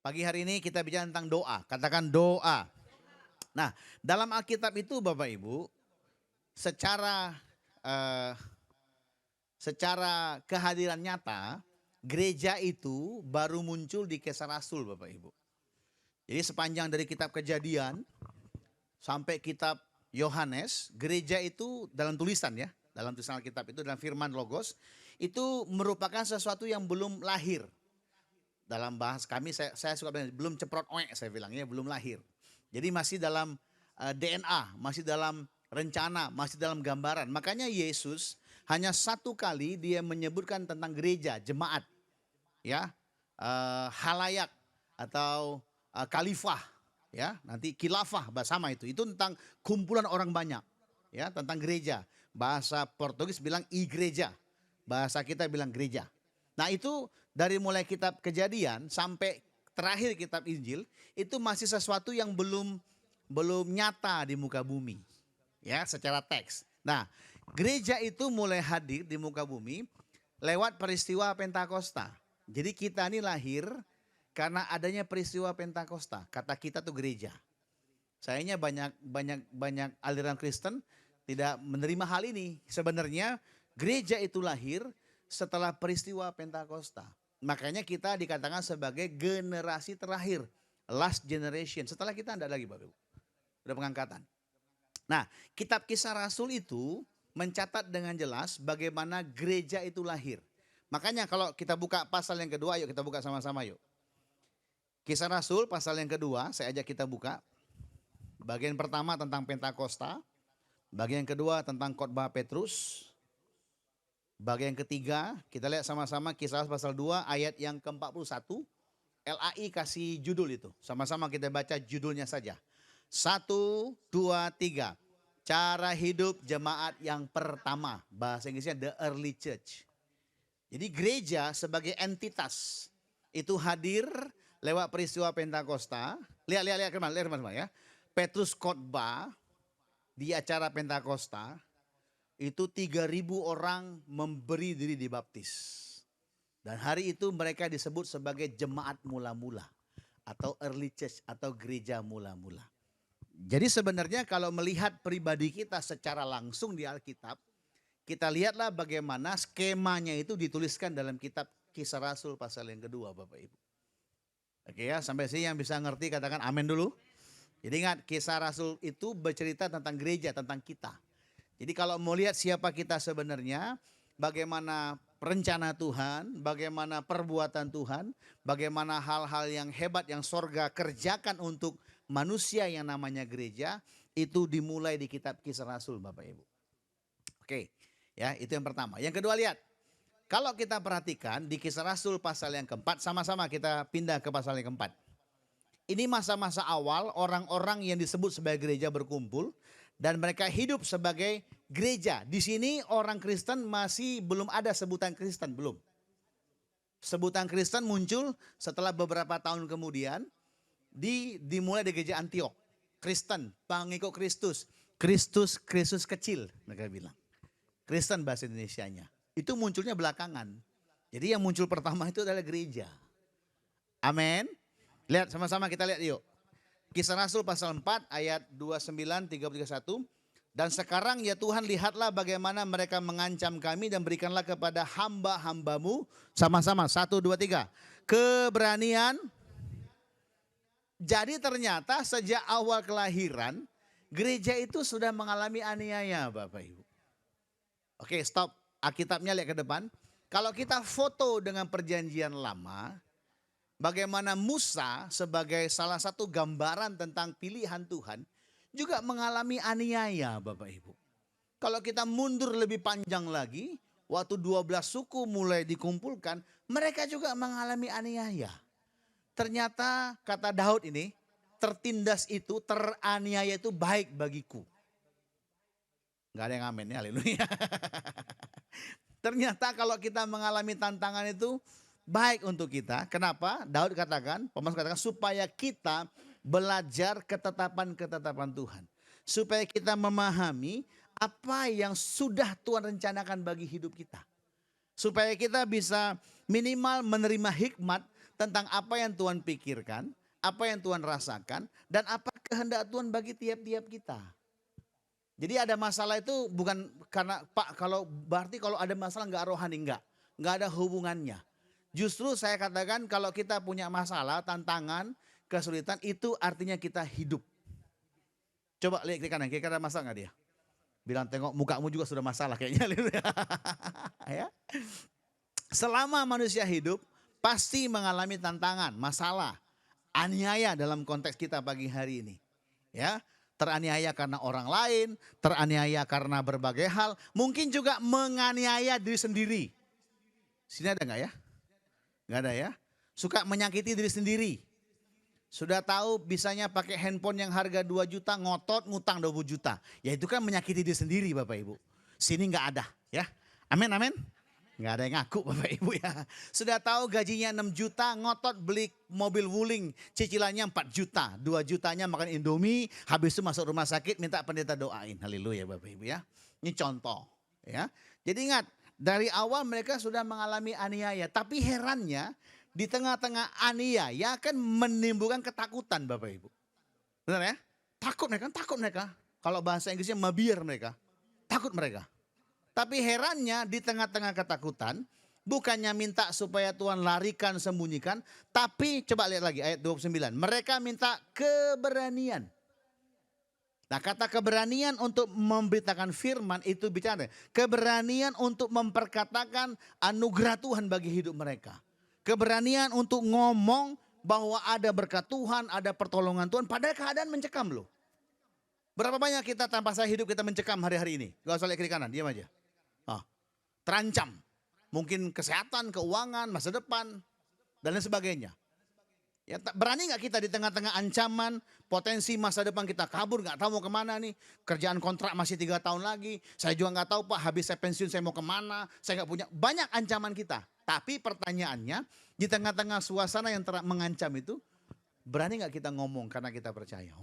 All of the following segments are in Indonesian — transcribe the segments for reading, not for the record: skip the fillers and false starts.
Pagi hari ini kita bicara tentang doa. Katakan doa. Nah, dalam Alkitab itu Bapak Ibu, secara eh, secara kehadiran nyata, gereja itu baru muncul di Kisah Rasul Bapak Ibu. Jadi sepanjang dari kitab Kejadian sampai kitab Yohanes, gereja itu dalam tulisan ya, dalam tulisan Alkitab itu dalam firman Logos, itu merupakan sesuatu yang belum lahir. Dalam bahas kami saya suka bilang belum ceprot oek saya bilangnya, belum lahir. Jadi masih dalam DNA, masih dalam rencana, masih dalam gambaran. Makanya Yesus hanya satu kali dia menyebutkan tentang gereja, jemaat, ya, halayak atau khalifah, ya, nanti khilafah sama itu. Itu tentang kumpulan orang banyak, ya, tentang gereja. Bahasa Portugis bilang igreja, bahasa kita bilang gereja. Nah itu dari mulai kitab Kejadian sampai terakhir kitab Injil itu masih sesuatu yang belum nyata di muka bumi, ya, secara teks. Nah, gereja itu mulai hadir di muka bumi lewat peristiwa Pentakosta. Jadi kita ini lahir karena adanya peristiwa Pentakosta. Kata kita tuh gereja. Sayangnya banyak aliran Kristen tidak menerima hal ini. Sebenarnya gereja itu lahir setelah peristiwa Pentakosta. Makanya kita dikatakan sebagai generasi terakhir, last generation. Setelah kita tidak lagi Bapak Ibu. Udah pengangkatan. Nah, kitab Kisah Rasul itu mencatat dengan jelas bagaimana gereja itu lahir. Makanya kalau kita buka pasal yang kedua, yuk kita buka sama-sama yuk. Kisah Rasul pasal yang kedua, saya ajak kita buka. Bagian pertama tentang Pentakosta, bagian kedua tentang khotbah Petrus. Bagian ketiga, kita lihat sama-sama Kisah Rasul pasal 2 ayat yang ke-41. LAI kasih judul itu. Sama-sama kita baca judulnya saja. 1, 2, 3. Cara hidup jemaat yang pertama. Bahasa Inggrisnya the early church. Jadi gereja sebagai entitas itu hadir lewat peristiwa Pentakosta. Lihat teman-teman ya. Petrus khotbah di acara Pentakosta. Itu 3.000 orang memberi diri dibaptis. Dan hari itu mereka disebut sebagai jemaat mula-mula. Atau early church atau gereja mula-mula. Jadi sebenarnya kalau melihat pribadi kita secara langsung di Alkitab. Kita lihatlah bagaimana skemanya itu dituliskan dalam kitab Kisah Rasul pasal yang kedua Bapak Ibu. Oke ya, sampai sini yang bisa ngerti katakan amin dulu. Jadi ingat Kisah Rasul itu bercerita tentang gereja, tentang kita. Jadi kalau mau lihat siapa kita sebenarnya, bagaimana rencana Tuhan, bagaimana perbuatan Tuhan, bagaimana hal-hal yang hebat yang sorga kerjakan untuk manusia yang namanya gereja, itu dimulai di kitab Kisah Rasul Bapak Ibu. Oke, ya itu yang pertama. Yang kedua lihat, kalau kita perhatikan di Kisah Rasul pasal yang keempat, sama-sama kita pindah ke pasal yang keempat. Ini masa-masa awal orang-orang yang disebut sebagai gereja berkumpul. Dan mereka hidup sebagai gereja. Di sini orang Kristen masih belum ada sebutan Kristen, belum. Sebutan Kristen muncul setelah beberapa tahun kemudian dimulai di gereja Antiok. Kristen, pengikut Kristus. Kristus kecil mereka bilang. Kristen bahasa Indonesianya. Itu munculnya belakangan. Jadi yang muncul pertama itu adalah gereja. Amin. Lihat sama-sama kita lihat yuk. Kisah Rasul pasal 4 ayat 29, 30, 31. Dan sekarang ya Tuhan lihatlah bagaimana mereka mengancam kami dan berikanlah kepada hamba-hambamu. Sama-sama 1, 2, 3. Keberanian. Jadi ternyata sejak awal kelahiran gereja itu sudah mengalami aniaya Bapak Ibu. Oke stop, Alkitabnya lihat ke depan. Kalau kita foto dengan perjanjian lama. Bagaimana Musa sebagai salah satu gambaran tentang pilihan Tuhan juga mengalami aniaya Bapak Ibu. Kalau kita mundur lebih panjang lagi, waktu 12 suku mulai dikumpulkan, mereka juga mengalami aniaya. Ternyata kata Daud ini, tertindas itu, teraniaya itu baik bagiku. Gak ada yang amin ya, haleluya. Ternyata kalau kita mengalami tantangan itu, baik untuk kita. Kenapa? Daud katakan, pemasmur katakan supaya kita belajar ketetapan-ketetapan Tuhan. Supaya kita memahami apa yang sudah Tuhan rencanakan bagi hidup kita. Supaya kita bisa minimal menerima hikmat tentang apa yang Tuhan pikirkan, apa yang Tuhan rasakan, dan apa kehendak Tuhan bagi tiap-tiap kita. Jadi ada masalah itu bukan karena Pak, kalau berarti kalau ada masalah nggak rohani, nggak ada hubungannya. Justru saya katakan kalau kita punya masalah, tantangan, kesulitan, itu artinya kita hidup. Coba lihat kiri kanan, kira-kira ada masalah nggak dia? Bilang tengok mukamu juga sudah masalah kayaknya. Ya. Selama manusia hidup pasti mengalami tantangan, masalah, aniaya dalam konteks kita pagi hari ini. Ya, teraniaya karena orang lain, teraniaya karena berbagai hal, mungkin juga menganiaya diri sendiri. Sini ada nggak ya? Nggak ada ya? Suka menyakiti diri sendiri. Sudah tahu bisanya pakai handphone yang harga 2 juta, ngotot ngutang 20 juta. Ya itu kan menyakiti diri sendiri Bapak Ibu. Sini nggak ada ya. Amin, amin. Nggak ada yang ngaku Bapak Ibu ya. Sudah tahu gajinya 6 juta, ngotot beli mobil Wuling, cicilannya 4 juta. 2 jutanya makan Indomie, habis itu masuk rumah sakit minta pendeta doain. Haleluya Bapak Ibu ya. Ini contoh ya. Jadi ingat, dari awal mereka sudah mengalami aniaya. Tapi herannya di tengah-tengah aniaya akan menimbulkan ketakutan Bapak Ibu. Benar ya? Takut mereka. Kalau bahasa Inggrisnya mabiar mereka. Takut mereka. Tapi herannya di tengah-tengah ketakutan, bukannya minta supaya Tuhan larikan, sembunyikan. Tapi coba lihat lagi ayat 29. Mereka minta keberanian. Nah kata keberanian untuk memberitakan firman itu bicara. Keberanian untuk memperkatakan anugerah Tuhan bagi hidup mereka. Keberanian untuk ngomong bahwa ada berkat Tuhan, ada pertolongan Tuhan. Padahal keadaan mencekam loh. Berapa banyak kita tanpa saya hidup kita mencekam hari-hari ini. Gak usah lihat kiri kanan, diam aja. Terancam. Mungkin kesehatan, keuangan, masa depan, dan lain sebagainya. Ya, berani gak kita di tengah-tengah ancaman, potensi masa depan kita kabur, gak tahu mau kemana nih. Kerjaan kontrak masih 3 tahun lagi. Saya juga gak tahu Pak, habis saya pensiun saya mau kemana. Saya gak punya, banyak ancaman kita. Tapi pertanyaannya, di tengah-tengah suasana yang mengancam itu, berani gak kita ngomong karena kita percaya?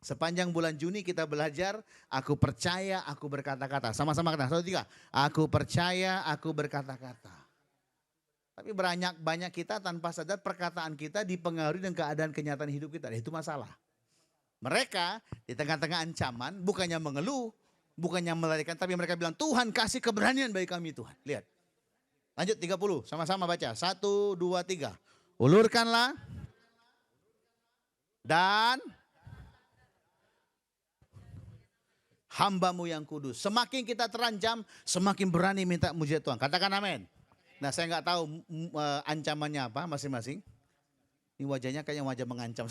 Sepanjang bulan Juni kita belajar, aku percaya, aku berkata-kata. Sama-sama kata, 1, 2, 3. Aku percaya, aku berkata-kata. Tapi banyak kita tanpa sadar perkataan kita dipengaruhi dengan keadaan kenyataan hidup kita. Itu masalah. Mereka di tengah-tengah ancaman bukannya mengeluh, bukannya melarikan, tapi mereka bilang Tuhan kasih keberanian bagi kami Tuhan. Lihat. Lanjut 30, sama-sama baca. 1, 2, 3. Ulurkanlah dan hambamu yang kudus. Semakin kita terancam, semakin berani minta mujizat Tuhan. Katakan amin. Nah saya nggak tahu ancamannya apa masing-masing. Ini wajahnya kayaknya wajah mengancam.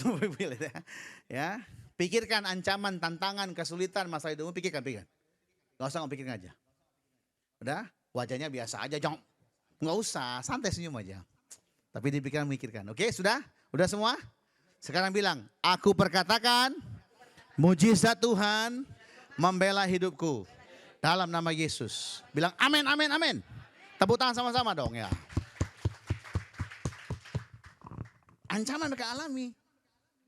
Ya, pikirkan ancaman, tantangan, kesulitan, masalah hidupmu. Pikirkan. Gak usah pikirkan aja. Udah, wajahnya biasa aja, jong. Nggak usah, santai senyum aja. Tapi dipikirkan, mikirkan. Oke, sudah? Udah semua? Sekarang bilang, aku perkatakan mujizat Tuhan membela hidupku dalam nama Yesus. Bilang amin, amin, amin. Tepuk tangan sama-sama dong ya. Ancaman mereka alami.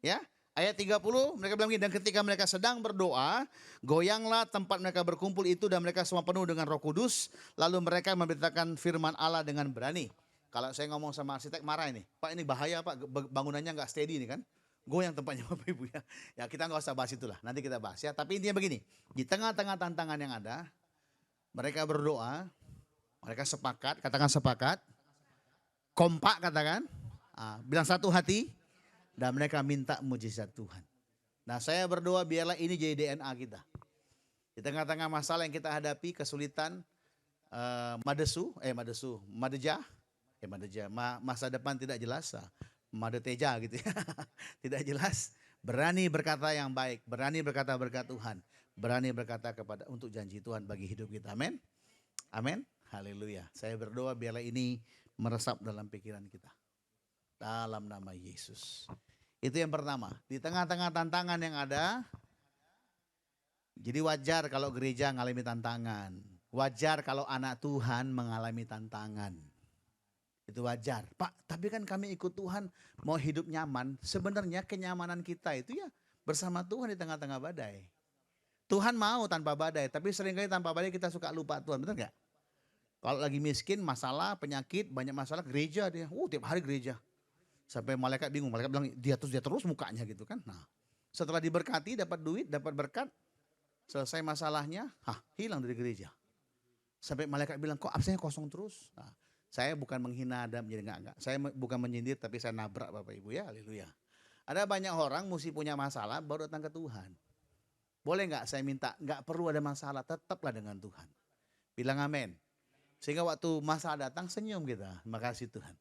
Ya, ayat 30 mereka bilang begini, dan ketika mereka sedang berdoa, goyanglah tempat mereka berkumpul itu dan mereka semua penuh dengan Roh Kudus, lalu mereka memberitakan firman Allah dengan berani. Kalau saya ngomong sama arsitek marah ini, Pak ini bahaya Pak, bangunannya nggak steady ini kan. Goyang tempatnya Bapak Ibu ya. Ya kita nggak usah bahas itulah, nanti kita bahas ya. Tapi intinya begini, di tengah-tengah tantangan yang ada, mereka berdoa, mereka sepakat, katakan sepakat, kompak katakan, bilang satu hati, dan mereka minta mujizat Tuhan. Nah saya berdoa biarlah ini jadi DNA kita. Di tengah-tengah masalah yang kita hadapi, kesulitan, masa depan tidak jelas, Madeteja gitu ya, tidak jelas. Berani berkata yang baik, berani berkata berkat Tuhan, berani berkata kepada untuk janji Tuhan bagi hidup kita. Amin, amin, haleluya. Saya berdoa biarlah ini meresap dalam pikiran kita, dalam nama Yesus. Itu yang pertama. Di tengah-tengah tantangan yang ada, jadi wajar kalau gereja mengalami tantangan, wajar kalau anak Tuhan mengalami tantangan. Itu wajar. Pak, tapi kan kami ikut Tuhan mau hidup nyaman. Sebenarnya kenyamanan kita itu ya bersama Tuhan di tengah-tengah badai. Tuhan mau tanpa badai, tapi seringkali tanpa badai kita suka lupa Tuhan, betul nggak? Kalau lagi miskin, masalah, penyakit, banyak masalah, gereja dia. Tiap hari gereja. Sampai malaikat bingung, malaikat bilang dia terus mukanya gitu kan. Nah, setelah diberkati, dapat duit, dapat berkat, selesai masalahnya, hilang dari gereja. Sampai malaikat bilang, kok absennya kosong terus? Nah, saya bukan menghina Adam, jadi enggak. Saya bukan menyindir, tapi saya nabrak Bapak Ibu ya, haleluya. Ada banyak orang mesti punya masalah baru datang ke Tuhan. Boleh enggak saya minta, enggak perlu ada masalah, tetaplah dengan Tuhan. Bilang amin. Sehingga waktu masalah datang senyum kita, terima kasih Tuhan.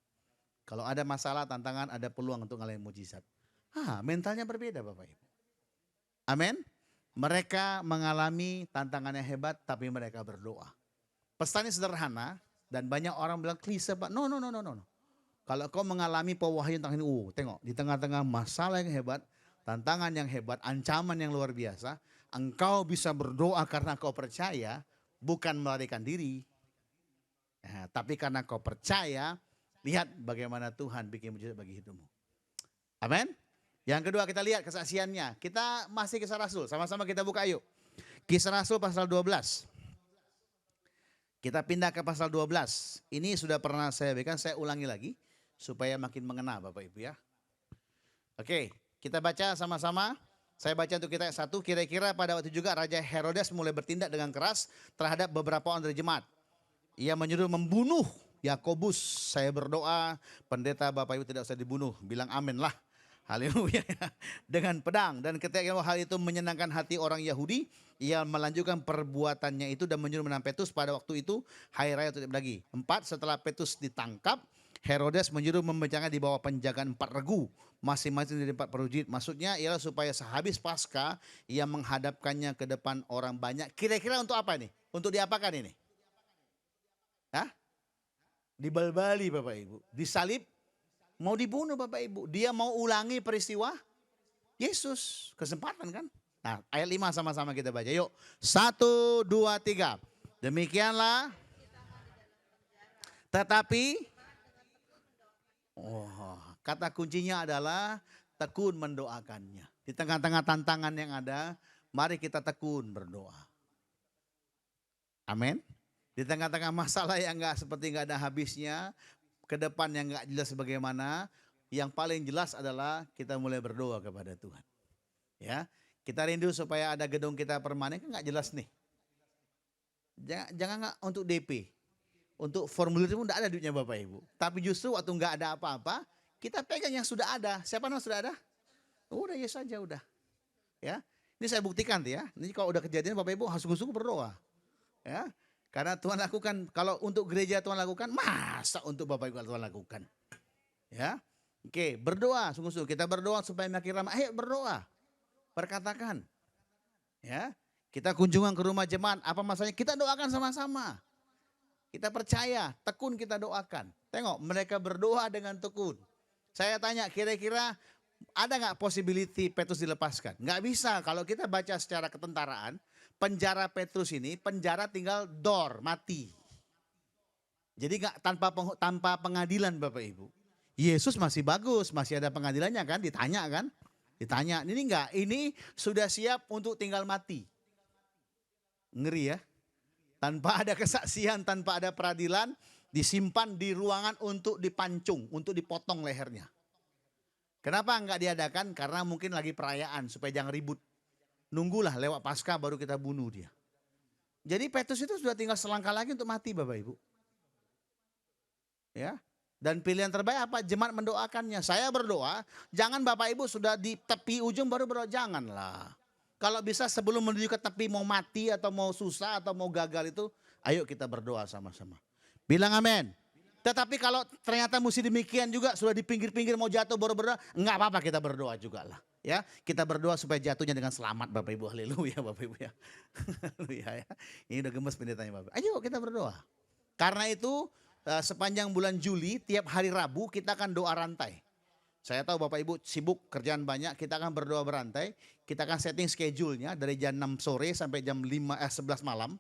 Kalau ada masalah, tantangan, ada peluang untuk ngalahin mujizat. Mentalnya berbeda Bapak Ibu. Amin. Mereka mengalami tantangan yang hebat, tapi mereka berdoa. Pesannya sederhana, dan banyak orang bilang klise Pak. No. Kalau kau mengalami pewahyuan tentang ini, tengok di tengah-tengah masalah yang hebat, tantangan yang hebat, ancaman yang luar biasa, engkau bisa berdoa karena kau percaya, bukan melarikan diri. Tapi karena kau percaya, lihat bagaimana Tuhan bikin mujizat bagi hidupmu. Amin. Yang kedua kita lihat kesaksiannya. Kita masih Kisah Rasul, sama-sama kita buka yuk. Kisah Rasul pasal 12. Kita pindah ke pasal 12. Ini sudah pernah saya berikan, saya ulangi lagi. Supaya makin mengena Bapak Ibu ya. Oke, kita baca sama-sama. Saya baca untuk kita 1. Kira-kira pada waktu juga Raja Herodes mulai bertindak dengan keras terhadap beberapa orang dari jemaat. Ia menyuruh membunuh Yakobus. Saya berdoa pendeta Bapak Ibu tidak usah dibunuh. Bilang amin lah. Haleluya. Dengan pedang. Dan ketika hal itu menyenangkan hati orang Yahudi, ia melanjutkan perbuatannya itu dan menyuruh menang Petrus pada waktu itu hari raya tutup lagi. 4. Setelah Petrus ditangkap, Herodes menyuruh membacanya di bawah penjagaan 4 regu, masing-masing dari 4 prajurit. Maksudnya ialah supaya sehabis Paskah ia menghadapkannya ke depan orang banyak. Kira-kira untuk apa nih? Untuk diapakan ini? Dibalbali Bapak Ibu, disalib, mau dibunuh Bapak Ibu. Dia mau ulangi peristiwa Yesus, kesempatan kan? Nah, ayat 5 sama-sama kita baca. Yuk, 1, 2, 3. Demikianlah. Tetapi, kata kuncinya adalah tekun mendoakannya. Di tengah-tengah tantangan yang ada, mari kita tekun berdoa. Amin. Di tengah-tengah masalah yang seperti nggak ada habisnya, ke depan yang nggak jelas bagaimana, yang paling jelas adalah kita mulai berdoa kepada Tuhan. Ya, kita rindu supaya ada gedung kita permanen, kan nggak jelas nih. Jangan nggak untuk DP. Untuk formulir itu tidak ada duitnya Bapak Ibu. Tapi justru waktu nggak ada apa-apa, kita pegang yang sudah ada. Siapa nama sudah ada? Udah ya saja udah. Ya, ini saya buktikan ya. Ini kalau udah kejadian Bapak Ibu harus sungguh-sungguh berdoa. Ya, karena Tuhan lakukan. Kalau untuk gereja Tuhan lakukan, masa untuk Bapak Ibu Tuhan lakukan? Ya, oke, berdoa sungguh-sungguh. Kita berdoa supaya makin ramai. Ayo berdoa, perkatakan. Ya, kita kunjungan ke rumah jemaat. Apa masalahnya? Kita doakan sama-sama. Kita percaya, tekun kita doakan. Tengok, mereka berdoa dengan tekun. Saya tanya, kira-kira ada nggak possibility Petrus dilepaskan? Nggak bisa. Kalau kita baca secara ketentaraan, penjara Petrus ini, penjara tinggal mati. Jadi nggak tanpa pengadilan Bapak Ibu. Yesus masih bagus, masih ada pengadilannya kan? Ditanya kan? Ditanya, ini enggak, ini sudah siap untuk tinggal mati. Ngeri ya. Tanpa ada kesaksian, tanpa ada peradilan, disimpan di ruangan untuk dipancung, untuk dipotong lehernya. Kenapa enggak diadakan? Karena mungkin lagi perayaan supaya jangan ribut. Nunggulah lewat Paskah baru kita bunuh dia. Jadi Petrus itu sudah tinggal selangkah lagi untuk mati Bapak Ibu. Ya. Dan pilihan terbaik apa? Jemaat mendoakannya. Saya berdoa, jangan Bapak Ibu sudah di tepi ujung baru berdoa, janganlah. Kalau bisa sebelum menuju ke tepi mau mati atau mau susah atau mau gagal itu, ayo kita berdoa sama-sama. Bilang amin. Tetapi kalau ternyata mesti demikian juga, sudah di pinggir-pinggir mau jatuh baru berdoa, enggak apa-apa kita berdoa juga lah. Ya, kita berdoa supaya jatuhnya dengan selamat Bapak Ibu. Haleluya Bapak Ibu ya. Haleluya ya. Ini udah gemes pendetanya Bapak. Ayo kita berdoa. Karena itu sepanjang bulan Juli tiap hari Rabu kita akan doa rantai. Saya tahu Bapak Ibu sibuk kerjaan banyak, kita akan berdoa berantai. Kita akan setting schedule-nya dari jam 6 sore sampai jam 11 malam.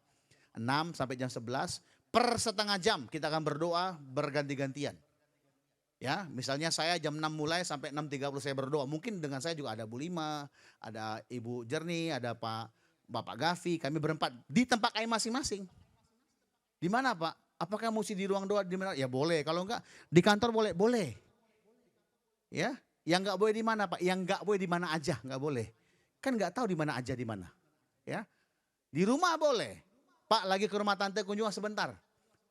6 sampai jam 11. Per setengah jam kita akan berdoa berganti-gantian. Ya, misalnya saya jam 6 mulai sampai 6.30 saya berdoa. Mungkin dengan saya juga ada Bu Lima, ada Ibu Jernih, ada Bapak Gavi. Kami berempat di tempat kami masing-masing. Di mana Pak? Apakah mesti di ruang doa di mana? Ya boleh. Kalau enggak di kantor boleh, boleh. Ya, yang enggak boleh di mana Pak? Yang enggak boleh di mana aja, enggak boleh. Kan enggak tahu di mana aja di mana. Ya, di rumah boleh. Pak lagi ke rumah tante kunjungan sebentar,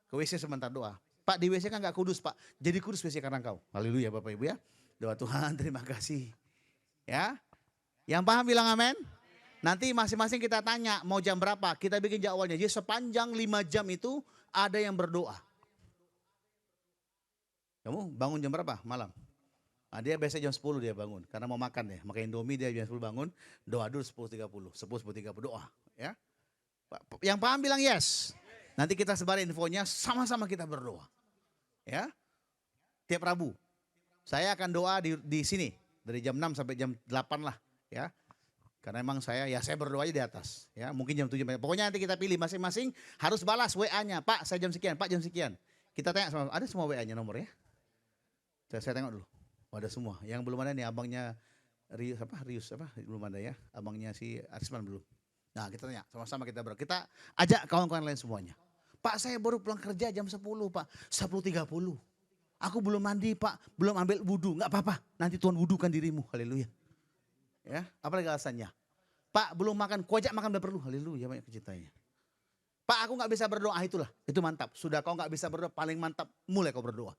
ke WC sebentar doa. Pak di WC kan enggak kudus Pak, jadi kudus WC karena engkau. Haleluya Bapak Ibu ya. Doa Tuhan terima kasih. Ya, yang paham bilang amin. Nanti masing-masing kita tanya mau jam berapa, kita bikin jadwalnya. Jadi sepanjang 5 jam itu ada yang berdoa. Kamu bangun jam berapa malam? Nah, dia biasa jam 10 dia bangun karena mau makan ya. Makan Indomie dia jam 10 bangun, doa dulu 10.30, 10.30 doa ya. Yang paham bilang yes. Nanti kita sebar infonya, sama-sama kita berdoa. Ya. Tiap Rabu. Saya akan doa di sini dari jam 6 sampai jam 8 lah ya. Karena emang saya berdoa aja di atas ya. Mungkin jam 7. Pokoknya nanti kita pilih masing-masing harus balas WA-nya. Pak, saya jam sekian, Pak jam sekian. Kita tanya sama ada semua WA-nya nomornya. Saya tengok dulu. Oh, ada semua. Yang belum ada nih abangnya Rius belum ada ya. Abangnya si Arisman belum. Nah, kita tanya sama-sama kita berdoa. Kita ajak kawan-kawan lain semuanya. Pak, saya baru pulang kerja jam 10, Pak. 10.30. Aku belum mandi, Pak. Belum ambil wudhu. Enggak apa-apa. Nanti Tuhan wudhukan dirimu. Haleluya. Ya, apalagi alasannya? Pak, belum makan, kojak makan udah perlu. Haleluya, banyak kecintaannya. Pak, aku nggak bisa berdoa, itulah, itu mantap. Sudah kau nggak bisa berdoa, paling mantap, mulai kau berdoa.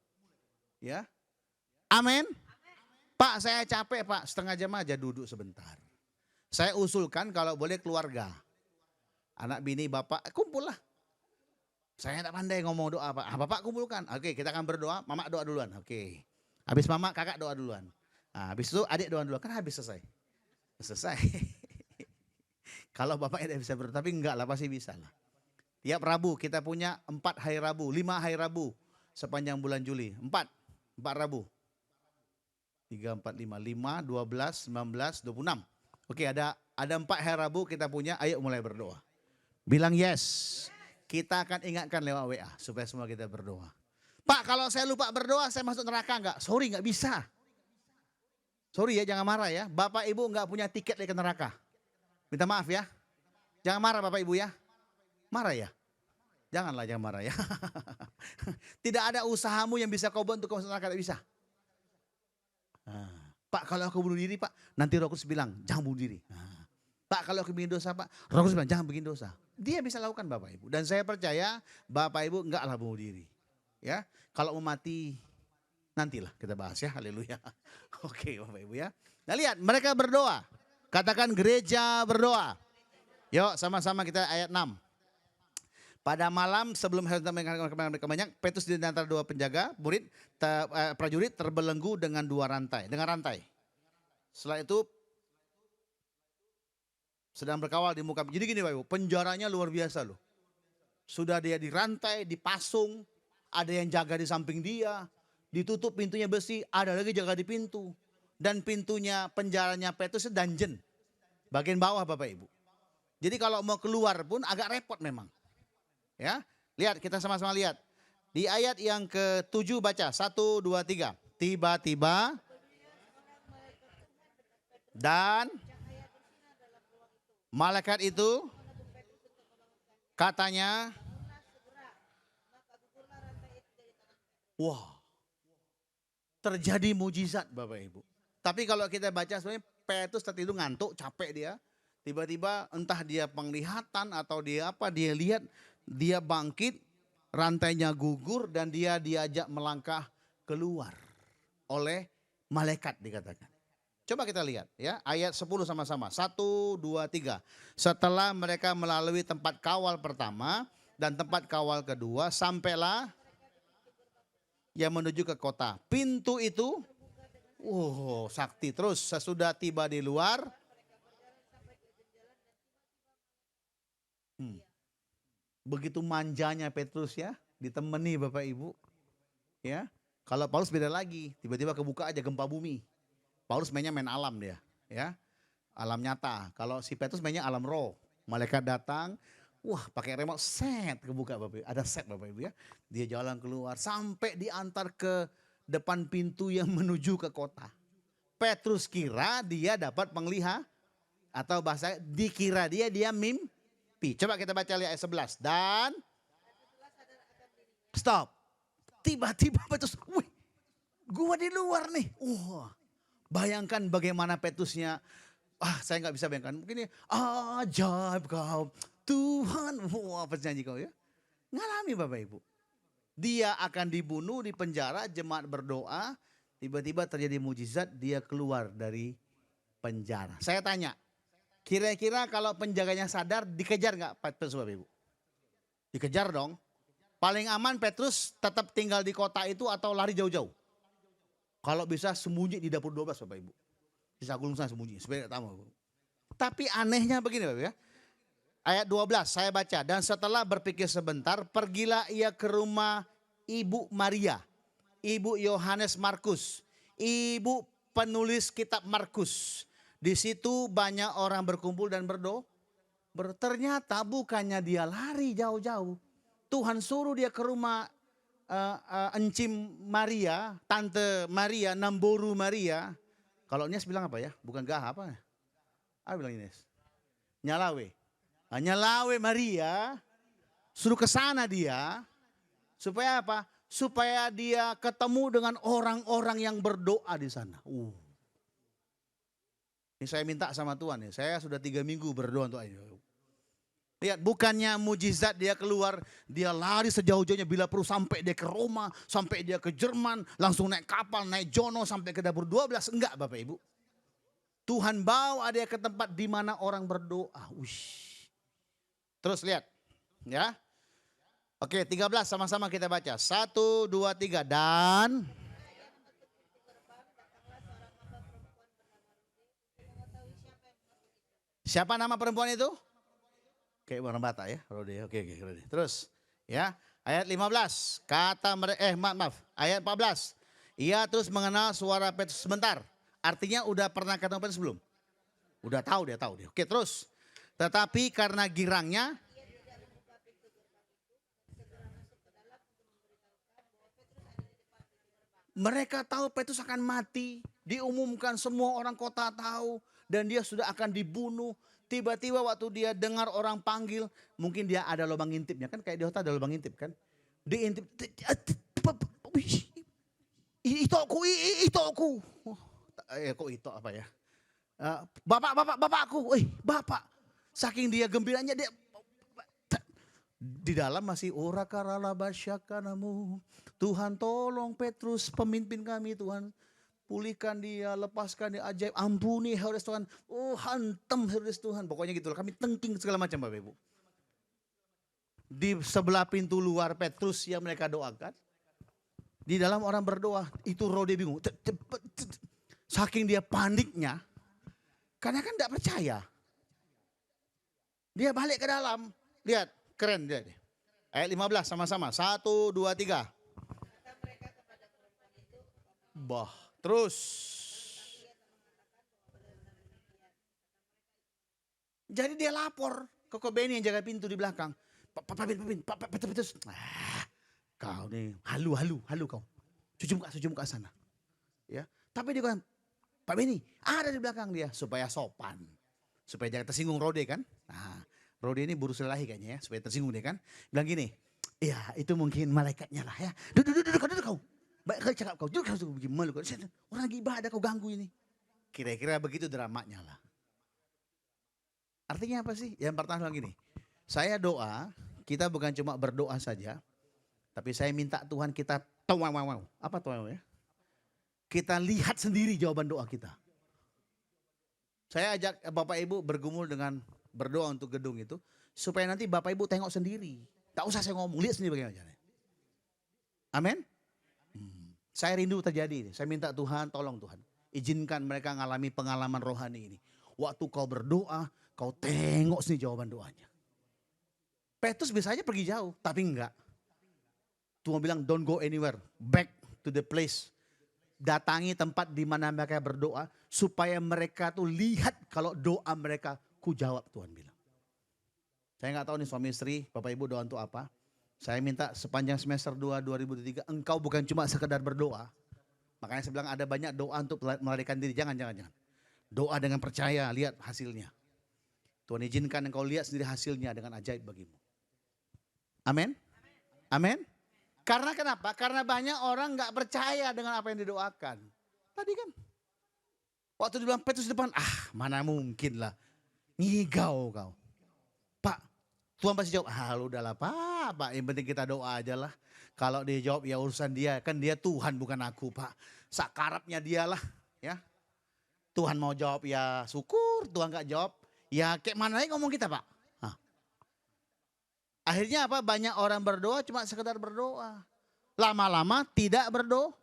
Ya, amin. Pak, saya capek Pak, setengah jam aja duduk sebentar. Saya usulkan kalau boleh keluarga, anak bini bapak, kumpul lah. Saya tidak pandai ngomong doa Pak. Bapak kumpulkan. Oke, kita akan berdoa. Mama doa duluan. Oke. Habis mama, kakak doa duluan. Nah, habis itu adik doa duluan. Kan habis selesai. Kalau bapaknya tidak bisa berdoa, tapi enggak lah, pasti bisa lah. Tiap Rabu kita punya 4 hari Rabu, 5 hari Rabu sepanjang bulan Juli. 4 Rabu. 3, 4, 5, 12, 19, 26. Oke, ada 4 hari Rabu kita punya, ayo mulai berdoa. Bilang yes. Kita akan ingatkan lewat WA supaya semua kita berdoa. Pak, kalau saya lupa berdoa, saya masuk neraka enggak? Sorry, enggak bisa. Sorry ya, jangan marah ya. Bapak Ibu enggak punya tiket ke neraka. Minta maaf ya. Jangan marah Bapak Ibu ya. Marah ya? Janganlah, jangan marah ya. Tidak ada usahamu yang bisa kau buat untuk kau masuk neraka, tidak bisa. Pak, kalau aku bunuh diri Pak, nanti Roh Kudus bilang jangan bunuh diri. Pak, kalau aku bikin dosa Pak, Roh Kudus bilang jangan bikin dosa. Dia bisa lakukan Bapak Ibu. Dan saya percaya Bapak Ibu enggaklah bunuh diri. Ya, kalau mau mati nantilah kita bahas ya, haleluya. Oke Bapak Ibu ya. Nah lihat, mereka berdoa. Katakan gereja berdoa. Yuk sama-sama kita ayat 6. Pada malam sebelum Herodes mereka banyak, Petrus di antara 2 penjaga, prajurit terbelenggu dengan 2 rantai. Dengan rantai. Setelah itu sedang berkawal di muka. Jadi gini Bapak Ibu, penjaranya luar biasa loh. Sudah dia dirantai, dipasung, ada yang jaga di samping dia, ditutup pintunya besi, ada lagi jaga di pintu. Dan pintunya penjaranya Petrus itu dungeon. Bagian bawah Bapak Ibu. Jadi kalau mau keluar pun agak repot memang. Ya, lihat kita sama-sama lihat. Di ayat yang ke-7 baca, 1, 2, 3. Tiba-tiba dan malaikat itu katanya, wah, terjadi mujizat Bapak Ibu. Tapi kalau kita baca sebenarnya Petrus tertidur ngantuk, capek dia. Tiba-tiba entah dia penglihatan atau dia apa, dia lihat dia bangkit, rantainya gugur dan dia diajak melangkah keluar oleh malaikat dikatakan. Coba kita lihat ya, ayat 10 sama-sama. 1, 2, 3. Setelah mereka melalui tempat kawal pertama dan tempat kawal kedua, sampailah yang menuju ke kota. Pintu itu, sakti terus. Sesudah tiba di luar, begitu manjanya Petrus ya, ditemani Bapak Ibu. Ya, kalau Paulus beda lagi, tiba-tiba kebuka aja gempa bumi. Paulus mainnya main alam dia, ya, alam nyata. Kalau si Petrus mainnya alam roh. Malaikat datang, wah pakai remote set kebuka Bapak Ibu. Ada set Bapak Ibu ya. Dia jalan keluar sampai diantar ke depan pintu yang menuju ke kota. Petrus kira dia dapat penglihatan atau bahasa dikira dia mimpi. Coba kita baca ayat 11. Dan Stop. Tiba-tiba Petrus, wih, gua di luar nih. Wah, bayangkan bagaimana Petrusnya. Saya nggak bisa bayangkan. Mungkin ini ajaib kau Tuhan. Wah, penyanyi kau ya. Ngalami Bapak Ibu. Dia akan dibunuh di penjara, jemaat berdoa. Tiba-tiba terjadi mujizat, dia keluar dari penjara. Saya tanya, kira-kira kalau penjaganya sadar, dikejar nggak Petrus Bapak Ibu? Dikejar dong. Paling aman Petrus tetap tinggal di kota itu atau lari jauh-jauh. Kalau bisa sembunyi di dapur 12 Bapak Ibu. Bisa gulung sana sembunyi, supaya tidak tahu. Tapi anehnya begini Bapak ya. Ayat 12 saya baca. Dan setelah berpikir sebentar, pergilah ia ke rumah Ibu Maria, Ibu Yohanes Markus, Ibu penulis kitab Markus. Di situ banyak orang berkumpul dan berdoa. Ternyata bukannya dia lari jauh-jauh. Tuhan suruh dia ke rumah Encim Maria, Tante Maria, Namboru Maria. Kalau Ines bilang apa ya? Bukan Gah apa? Apa bilang Ines? Nyalawe. Nyalawe Maria. Suruh ke sana dia. Supaya apa? Supaya dia ketemu dengan orang-orang yang berdoa di sana. Ini saya minta sama Tuhan ya. Saya sudah 3 minggu berdoa untuk ayo. Lihat, bukannya mujizat dia keluar, dia lari sejauh-jauhnya bila perlu sampai dia ke Roma, sampai dia ke Jerman, langsung naik kapal, naik jono sampai ke dapur 12. Enggak Bapak Ibu. Tuhan bawa dia ke tempat di mana orang berdoa. Terus lihat, ya. Oke, 13 sama-sama kita baca. 1, 2, 3 dan siapa nama perempuan itu? Kayak orang Batak ya, Rode. Oke, Rode. Terus, ya, ayat 15. Kata mereka, maaf, ayat 14. Ia terus mengenal suara Petrus sebentar. Artinya udah pernah ketemu Petrus sebelum? Udah tahu dia. Oke, terus. Tetapi karena girangnya, mereka tahu Petrus akan mati. Diumumkan semua orang kota tahu. Dan dia sudah akan dibunuh. Tiba-tiba waktu dia dengar orang panggil, mungkin dia ada lubang intipnya kan, kayak di hotel ada lubang intip kan. Diintip, itu aku. Kok itu apa ya? Bapakku, bapak. Saking dia gembiranya dia di dalam masih ora karala basyakanamu. Tuhan tolong Petrus pemimpin kami Tuhan. Pulihkan dia, lepaskan dia, ajaib, ampuni Herodes Tuhan. Hantam Herodes Tuhan. Pokoknya gitu, kami tengking segala macam Bapak Ibu. Di sebelah pintu luar Petrus yang mereka doakan. Di dalam orang berdoa, itu Rode bingung. Saking dia paniknya, karena kan tidak percaya. Dia balik ke dalam. Lihat, keren dia. Ayat 15 sama-sama. 1, 2, 3. Terus. Jadi dia lapor ke Beni yang jaga pintu di belakang. Pak Petrus. Kau nih halu kau. Cuci muka sana. Ya. Tapi dia bilang, Pak Beni ada di belakang dia supaya sopan. Supaya jangan tersinggung Rode kan. Nah, Rode ini buru selahi kayaknya ya, supaya tersinggung dia kan. Bilang gini, ya itu mungkin malaikatnya lah ya. Duduk kau. Baik kali cakap kau, duduk kau bikin malu kau. Orang lagi ibadah kau ganggu ini. Kira-kira begitu dramanya lah. Artinya apa sih? Yang pertama gini, saya doa, kita bukan cuma berdoa saja. Tapi saya minta Tuhan kita apa ya? Kita lihat sendiri jawaban doa kita. Saya ajak Bapak Ibu bergumul dengan berdoa untuk gedung itu. Supaya nanti Bapak Ibu tengok sendiri. Tak usah saya ngomong, lihat sendiri bagaimana caranya. Amin. Saya rindu terjadi ini. Saya minta Tuhan, tolong Tuhan. Izinkan mereka mengalami pengalaman rohani ini. Waktu kau berdoa, kau tengok sini jawaban doanya. Petrus biasanya pergi jauh, tapi enggak. Tuhan bilang don't go anywhere, back to the place. Datangi tempat di mana mereka berdoa, supaya mereka tuh lihat kalau doa mereka ku jawab, Tuhan bilang. Saya nggak tahu nih suami istri, Bapak Ibu doa untuk apa. Saya minta sepanjang semester 2 2003 engkau bukan cuma sekedar berdoa. Makanya saya bilang ada banyak doa untuk melarikan diri. Jangan. Doa dengan percaya, lihat hasilnya. Tuhan izinkan engkau lihat sendiri hasilnya dengan ajaib bagimu. Amin. Karena kenapa? Karena banyak orang nggak percaya dengan apa yang didoakan. Tadi kan, waktu dibilang Petrus di depan, mana mungkin lah. Ngigau kau. Pak, Tuhan pasti jawab, lu udahlah Pak, yang penting kita doa aja lah. Kalau dia jawab ya urusan dia, kan dia Tuhan bukan aku Pak. Sakarapnya dialah ya. Tuhan mau jawab ya syukur, Tuhan gak jawab. Ya kayak mana lagi ngomong kita Pak. Akhirnya apa? Banyak orang berdoa cuma sekedar berdoa. Lama-lama tidak berdoa.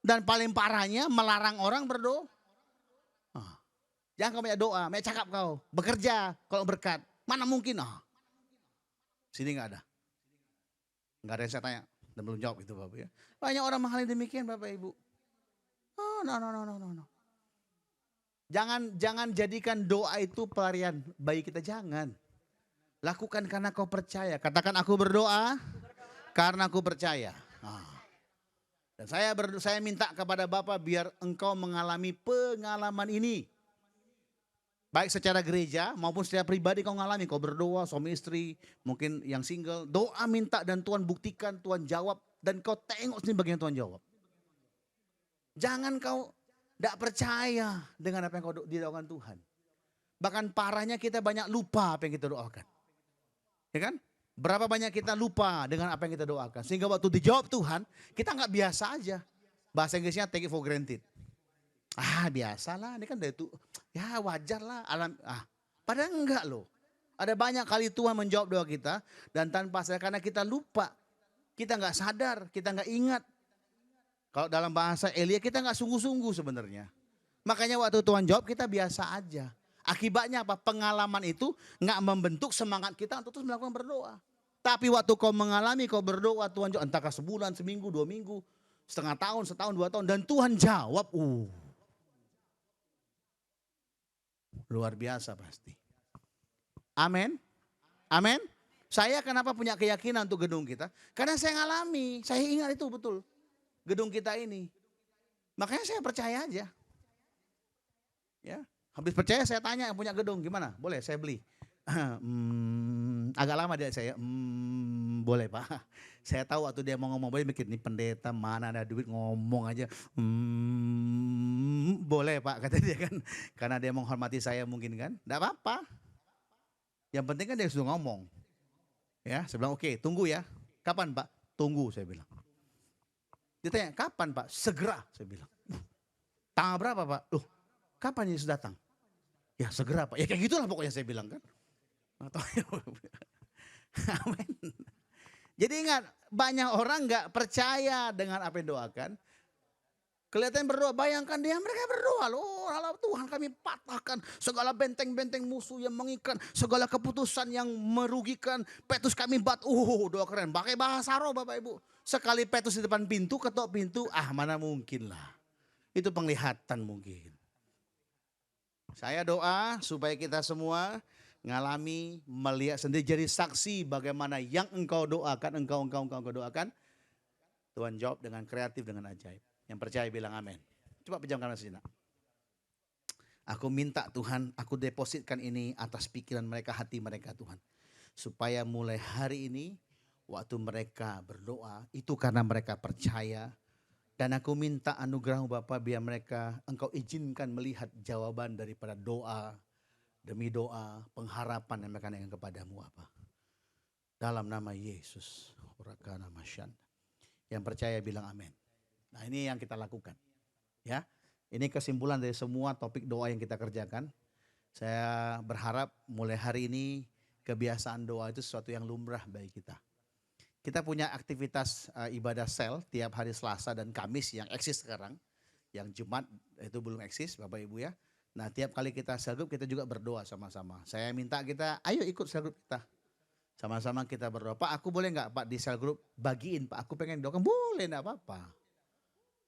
Dan paling parahnya melarang orang berdoa. Jangan kau banyak doa, banyak cakap kau. Bekerja kalau berkat. Mana mungkin? Sini gak ada. Gak ada yang saya tanya. Dan belum jawab itu Bapak ya. Banyak orang menghal demikian Bapak Ibu. No. Jangan jadikan doa itu pelarian bagi kita. Jangan. Lakukan karena kau percaya. Katakan aku berdoa karena aku percaya. Dan saya minta kepada Bapak biar engkau mengalami pengalaman ini. Baik secara gereja maupun secara pribadi kau mengalami. Kau berdoa suami istri, mungkin yang single. Doa minta dan Tuhan buktikan, Tuhan jawab. Dan kau tengok sendiri bagian Tuhan jawab. Jangan kau tidak percaya dengan apa yang kau didoakan Tuhan. Bahkan parahnya kita banyak lupa apa yang kita doakan. Ya kan? Berapa banyak kita lupa dengan apa yang kita doakan. Sehingga waktu dijawab Tuhan, kita nggak biasa aja. Bahasa Inggrisnya take it for granted. Biasalah, ini kan dari itu. Ya wajar lah. Padahal enggak loh. Ada banyak kali Tuhan menjawab doa kita. Dan tanpa sadar karena kita lupa. Kita nggak sadar, kita nggak ingat. Kalau dalam bahasa Elia kita nggak sungguh-sungguh sebenarnya. Makanya waktu Tuhan jawab kita biasa aja. Akibatnya apa? Pengalaman itu nggak membentuk semangat kita untuk terus melakukan berdoa. Tapi waktu kau mengalami, kau berdoa, Tuhan jawab entahkah sebulan, seminggu, 2 minggu, setengah tahun, setahun, 2 tahun. Dan Tuhan jawab, luar biasa pasti. Amin. Amin. Saya kenapa punya keyakinan untuk gedung kita? Karena saya ngalami, saya ingat itu betul. Gedung kita ini. Makanya saya percaya aja. Ya. Habis percaya saya tanya yang punya gedung gimana? Boleh saya beli? Agak lama dia saya. Boleh Pak. Saya tahu waktu dia mau ngomong boleh mikir nih pendeta mana ada duit ngomong aja. Boleh Pak kata dia kan. Karena dia menghormati saya mungkin kan. Tidak apa-apa. Yang penting kan dia sudah ngomong. Ya, saya bilang oke, tunggu ya. Kapan Pak? Tunggu saya bilang. Dia tanya kapan Pak? Segera saya bilang. Tanggal berapa Pak? Kapan Yesus datang? Ya segera Pak. Ya kayak gitulah pokoknya saya bilang kan. Amin. Jadi ingat, banyak orang gak percaya dengan apa yang doakan. Kelihatan berdoa, bayangkan dia mereka berdoa loh. Allah Tuhan kami patahkan segala benteng-benteng musuh yang mengikat. Segala keputusan yang merugikan. Petrus kami doa keren. Pakai bahasa roh Bapak Ibu. Sekali Petrus di depan pintu, ketok pintu. Mana mungkin lah. Itu penglihatan mungkin. Saya doa supaya kita semua ngalami, melihat sendiri, jadi saksi bagaimana yang engkau doakan, engkau doakan. Tuhan jawab dengan kreatif, dengan ajaib. Yang percaya bilang amin. Coba pejamkan sejenak. Aku minta Tuhan, aku depositkan ini atas pikiran mereka, hati mereka Tuhan. Supaya mulai hari ini, waktu mereka berdoa, itu karena mereka percaya. Dan aku minta anugerah Bapa biar mereka engkau izinkan melihat jawaban daripada doa demi doa, pengharapan yang mereka naikkan kepadamu apa. Dalam nama Yesus. Yang percaya bilang amin. Nah ini yang kita lakukan. Ya, ini kesimpulan dari semua topik doa yang kita kerjakan. Saya berharap mulai hari ini kebiasaan doa itu sesuatu yang lumrah bagi kita. Kita punya aktivitas ibadah sel tiap hari Selasa dan Kamis yang eksis sekarang. Yang Jumat itu belum eksis Bapak Ibu ya. Nah tiap kali kita sel group kita juga berdoa sama-sama. Saya minta kita ayo ikut sel group kita. Sama-sama kita berdoa. Pak aku boleh nggak Pak di sel group bagiin Pak. Aku pengen doakan. Boleh enggak apa-apa.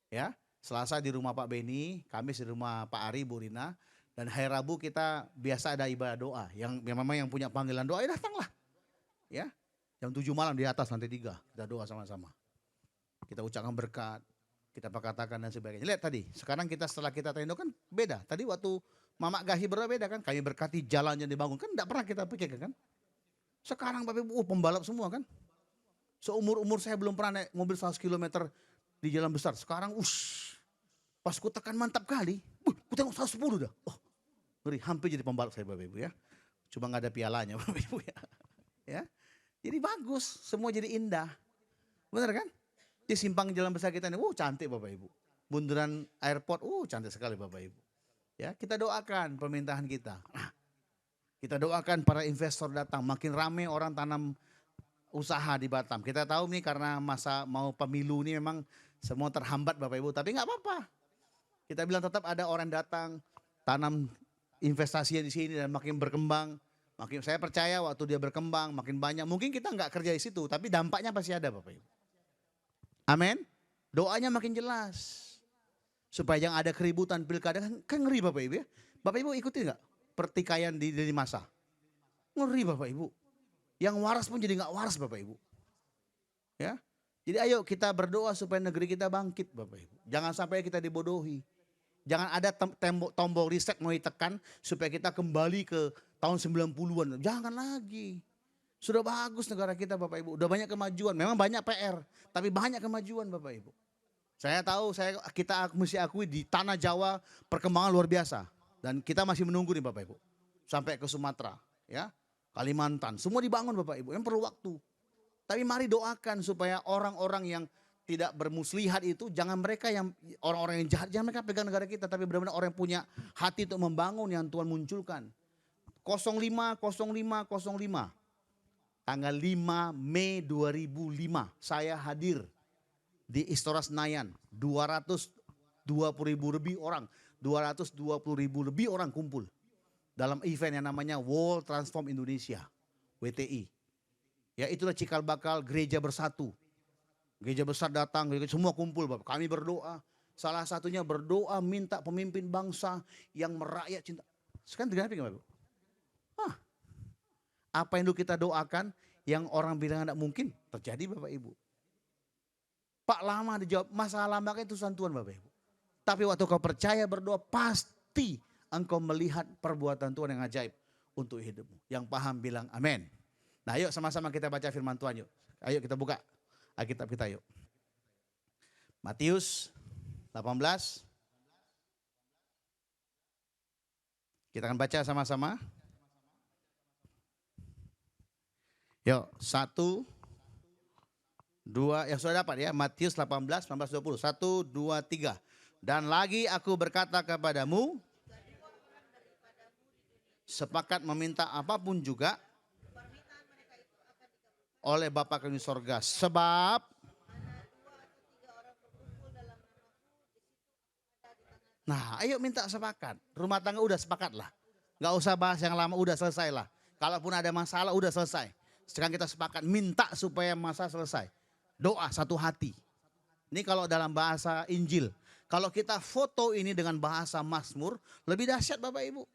Ya, Selasa di rumah Pak Beni, Kamis di rumah Pak Ari, Bu Rina. Dan hari Rabu kita biasa ada ibadah doa. Yang memang yang punya panggilan doa ya datanglah. Ya. Jam 7 malam di atas lantai 3 kita doa sama-sama. Kita ucapkan berkat, kita katakan dan sebagainya. Lihat tadi, sekarang kita setelah kita tanya kan beda. Tadi waktu Mama Gahi berdoa beda kan, kami berkati jalan yang dibangun kan tidak pernah kita pikirkan kan. Sekarang Bapak Ibu pembalap semua kan. Seumur-umur saya belum pernah naik mobil 100 km di jalan besar. Sekarang pas ku tekan mantap kali, ku tengok 110 dah. Oh, ngeri, hampir jadi pembalap saya Bapak Ibu ya. Cuma nggak ada pialanya Bapak Ibu ya. Ya. Jadi bagus, semua jadi indah. Benar kan? Di simpang jalan besar kita ini, cantik Bapak Ibu. Bundaran airport, cantik sekali Bapak Ibu. Ya, kita doakan permintaan kita. Nah, kita doakan para investor datang, makin ramai orang tanam usaha di Batam. Kita tahu nih karena masa mau pemilu ini memang semua terhambat Bapak Ibu, tapi nggak apa-apa. Kita bilang tetap ada orang datang tanam investasi di sini dan makin berkembang. Makin saya percaya waktu dia berkembang makin banyak. Mungkin kita nggak kerja di situ, tapi dampaknya pasti ada Bapak Ibu. Amin. Doanya makin jelas. Supaya jangan ada keributan pilkada, kan ngeri Bapak Ibu ya. Bapak Ibu ikuti nggak pertikaian di masa? Ngeri Bapak Ibu. Yang waras pun jadi nggak waras Bapak Ibu. Ya. Jadi ayo kita berdoa supaya negeri kita bangkit Bapak Ibu. Jangan sampai kita dibodohi. Jangan ada tombol reset mau ditekan supaya kita kembali ke tahun 90-an. Jangan lagi. Sudah bagus negara kita Bapak Ibu. Udah banyak kemajuan. Memang banyak PR. Tapi banyak kemajuan Bapak Ibu. Saya tahu kita mesti akui di tanah Jawa perkembangan luar biasa. Dan kita masih menunggu nih Bapak Ibu. Sampai ke Sumatera. Ya. Kalimantan, semua dibangun Bapak Ibu, yang perlu waktu. Tapi mari doakan supaya orang-orang yang tidak bermuslihat itu, jangan mereka yang orang-orang yang jahat, jangan mereka pegang negara kita. Tapi benar-benar orang yang punya hati untuk membangun yang Tuhan munculkan. 050505, tanggal 5 Mei 2005, saya hadir di Istora Senayan. 220.000 lebih orang, 220.000 lebih orang kumpul. Dalam event yang namanya World Transform Indonesia, WTI. Ya itulah cikal bakal gereja bersatu. Gereja besar datang, semua kumpul Bapak. Kami berdoa, salah satunya berdoa minta pemimpin bangsa yang merakyat cinta. Sekarang terjadi Bapak? Apa yang dulu kita doakan, yang orang bilang tidak mungkin, terjadi Bapak Ibu. Pak lama dijawab, masalah lama itu urusan Tuhan Bapak Ibu. Tapi waktu kau percaya berdoa, pasti engkau melihat perbuatan Tuhan yang ajaib untuk hidupmu. Yang paham bilang amin. Nah yuk sama-sama kita baca firman Tuhan yuk. Ayo kita buka Alkitab kita yuk. Matius 18. Kita akan baca sama-sama. Yuk 1, 2, yang sudah dapat ya. Matius 18, 19, 20. 1, 2, 3. Dan lagi aku berkata kepadamu, sepakat meminta apapun juga oleh Bapa kami di sorga. Sebab nah ayo minta sepakat. Rumah tangga udah sepakat lah. Gak usah bahas yang lama, udah selesai lah. Kalaupun ada masalah udah selesai. Sekarang kita sepakat minta supaya masalah selesai. Doa satu hati. Ini kalau dalam bahasa Injil. Kalau kita foto ini dengan bahasa Mazmur, lebih dahsyat Bapak Ibu.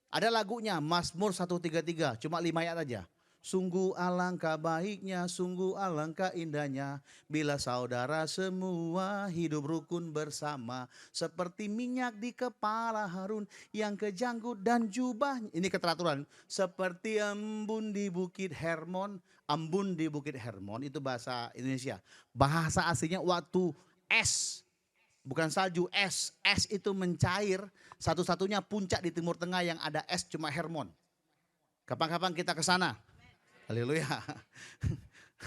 Ada lagunya Mazmur 133, cuma 5 ayat aja. Sungguh alangkah baiknya, sungguh alangkah indahnya, bila saudara semua hidup rukun bersama, seperti minyak di kepala Harun yang kejanggut dan jubahnya. Ini keteraturan. Seperti embun di Bukit Hermon. Embun di Bukit Hermon itu bahasa Indonesia. Bahasa aslinya waktu es. Bukan salju, es. Es itu mencair, satu-satunya puncak di Timur Tengah yang ada es cuma Hermon. Kapan-kapan kita ke sana. Haleluya.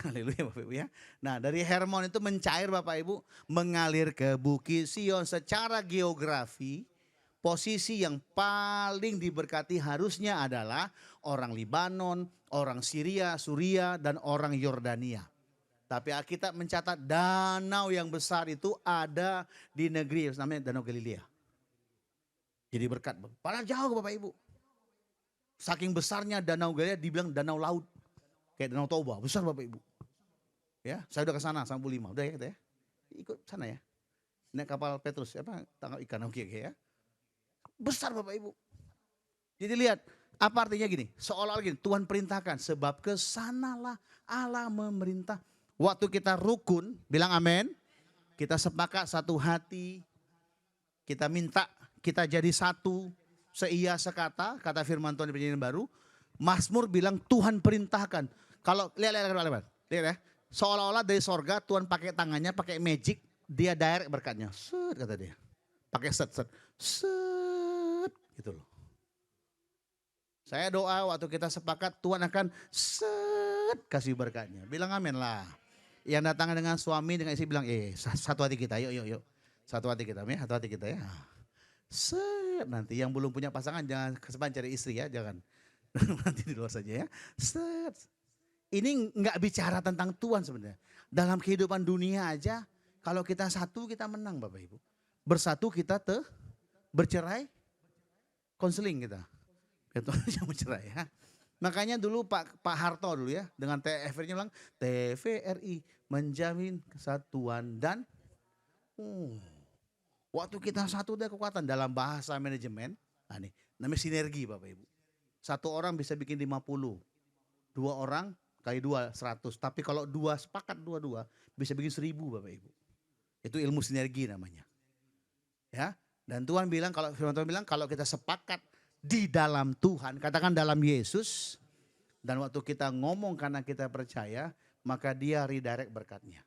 Haleluya Bapak Ibu ya. Nah dari Hermon itu mencair Bapak Ibu, mengalir ke Bukit Sion. Secara geografi, posisi yang paling diberkati harusnya adalah orang Libanon, orang Syria, Suria, dan orang Yordania. Tapi Alkitab mencatat danau yang besar itu ada di negeri namanya Danau Galilea. Jadi berkat. Padahal jauh Bapak Ibu. Saking besarnya Danau Galilea dibilang danau laut. Kayak Danau Toba, besar Bapak Ibu. Ya, saya udah ke sana sama Bu Lima. Udah ya kita ya. Ikut sana ya. Naik kapal Petrus, tangkap ikan oke ya. Besar Bapak Ibu. Jadi lihat, apa artinya gini? Seolah-olah gini, Tuhan perintahkan sebab kesanalah Allah memerintah. Waktu kita rukun, bilang amin. Kita sepakat satu hati. Kita minta, kita jadi satu. Seia sekata, kata firman Tuhan di perjanjian baru. Mazmur bilang Tuhan perintahkan. Kalau lihat ya. Seolah-olah dari sorga Tuhan pakai tangannya, pakai magic, dia direct berkatnya. Set kata dia. Pakai set, set, set gitu loh. Saya doa waktu kita sepakat Tuhan akan set kasih berkatnya. Bilang amin lah. Yang datang dengan suami, dengan istri bilang, satu hati kita, yuk. Satu hati kita, satu hati kita ya. Set, nanti yang belum punya pasangan jangan kesempatan cari istri ya, jangan. Nanti di luar saja ya. Set. Ini nggak bicara tentang Tuhan sebenarnya. Dalam kehidupan dunia aja, kalau kita satu kita menang Bapak Ibu. Bersatu kita bercerai, konseling kita. Itu yang bercerai ya. Makanya dulu Pak Harto dulu ya, dengan TVRI-nya bilang, TVRI menjamin kesatuan dan waktu kita satu ada kekuatan dalam bahasa manajemen. Nah nih, namanya sinergi Bapak Ibu. Satu orang bisa bikin 50, dua orang kali 2, 100. Tapi kalau dua sepakat dua-dua bisa bikin 1000 Bapak Ibu. Itu ilmu sinergi namanya. Ya. Dan Tuhan bilang, kalau firman Tuhan bilang kalau kita sepakat di dalam Tuhan, katakan dalam Yesus, dan waktu kita ngomong karena kita percaya, maka dia redirect berkatnya.